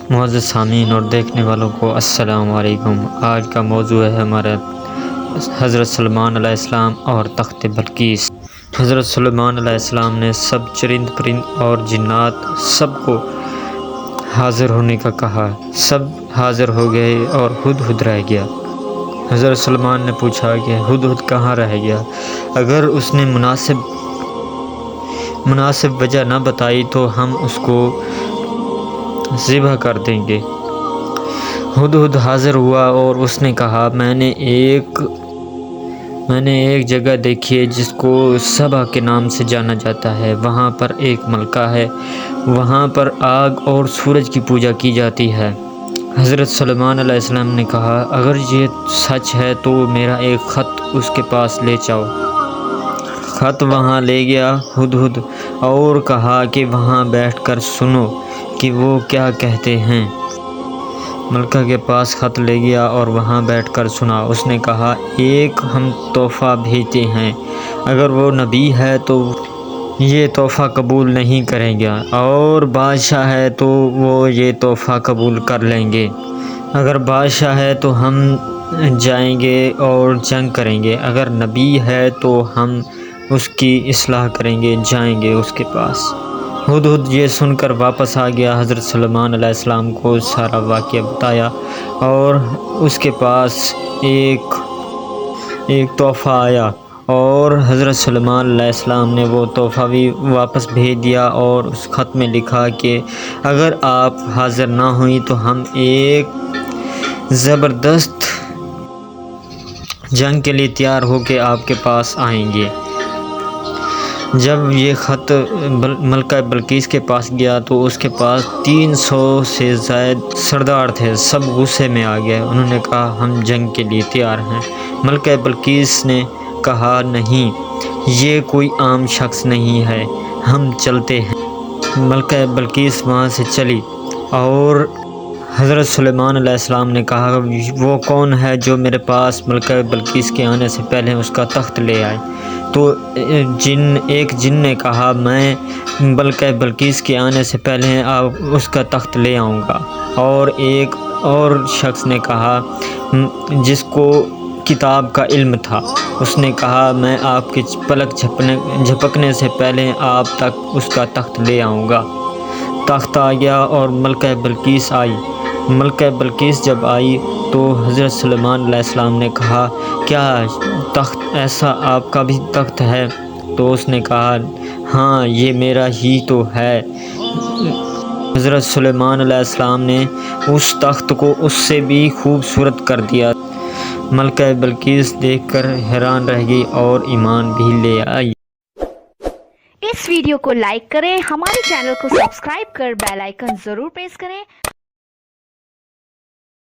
معزز سامعین اور دیکھنے والوں کو السلام علیکم۔ آج کا موضوع ہے ہمارا حضرت سلیمان علیہ السلام اور تخت بلقیس۔ حضرت سلیمان علیہ السلام نے سب چرند پرند اور جنات سب کو حاضر ہونے کا کہا۔ سب حاضر ہو گئے اور ہدہد رہ گیا۔ حضرت سلیمان نے پوچھا کہ ہدہد کہاں رہ گیا؟ اگر اس نے مناسب وجہ نہ بتائی تو ہم اس کو ذبح کر دیں گے۔ ہدہد حاضر ہوا اور اس نے کہا میں نے ایک جگہ دیکھی ہے جس کو سبا کے نام سے جانا جاتا ہے۔ وہاں پر ایک ملکہ ہے، وہاں پر آگ اور سورج کی پوجا کی جاتی ہے۔ حضرت سلیمان علیہ السلام نے کہا اگر یہ سچ ہے تو میرا ایک خط اس کے پاس لے جاؤ۔ خط وہاں لے گیا ہدہد اور کہا کہ وہاں بیٹھ کر سنو کہ وہ کیا کہتے ہیں۔ ملکہ کے پاس خط لے گیا اور وہاں بیٹھ کر سنا۔ اس نے کہا ایک ہم تحفہ بھیجتے ہیں، اگر وہ نبی ہے تو یہ تحفہ قبول نہیں کریں گے، اور بادشاہ ہے تو وہ یہ تحفہ قبول کر لیں گے۔ اگر بادشاہ ہے تو ہم جائیں گے اور جنگ کریں گے، اگر نبی ہے تو ہم اس کی اصلاح کریں گے، جائیں گے اس کے پاس۔ ہدہد یہ سن کر واپس آ گیا۔ حضرت سلیمان علیہ السلام کو سارا واقعہ بتایا اور اس کے پاس ایک تحفہ آیا، اور حضرت سلیمان علیہ السلام نے وہ تحفہ بھی واپس بھیج دیا اور اس خط میں لکھا کہ اگر آپ حاضر نہ ہوئیں تو ہم ایک زبردست جنگ کے لیے تیار ہو کے آپ کے پاس آئیں گے۔ جب یہ خط ملکہ بلقیس کے پاس گیا تو اس کے پاس 300 سے زائد سردار تھے۔ سب غصے میں آ گئے، انہوں نے کہا ہم جنگ کے لیے تیار ہیں۔ ملکہ بلقیس نے کہا نہیں، یہ کوئی عام شخص نہیں ہے، ہم چلتے ہیں۔ ملکہ بلقیس وہاں سے چلی اور حضرت سلیمان علیہ السلام نے کہا وہ کون ہے جو میرے پاس ملکہ بلقیس کے آنے سے پہلے اس کا تخت لے آئے؟ تو ایک جن نے کہا میں ملکہ بلقیس کے آنے سے پہلے اس کا تخت لے آؤں گا، اور ایک اور شخص نے کہا جس کو کتاب کا علم تھا، اس نے کہا میں آپ کے پلک جھپکنے سے پہلے آپ تک اس کا تخت لے آؤں گا۔ تخت آ گیا اور ملکہ بلقیس آئی۔ ملکہ بلقیس جب آئی تو حضرت سلیمان علیہ السلام نے کہا کیا تخت ایسا آپ کا بھی تخت ہے؟ تو اس نے کہا ہاں یہ میرا ہی تو ہے۔ حضرت سلیمان علیہ السلام نے اس تخت کو اس سے بھی خوبصورت کر دیا۔ ملکہ بلقیس دیکھ کر حیران رہ گئی اور ایمان بھی لے آئی۔ اس ویڈیو کو لائک کریں، ہمارے چینل کو سبسکرائب کر بیل آئیکن ضرور پریس کریں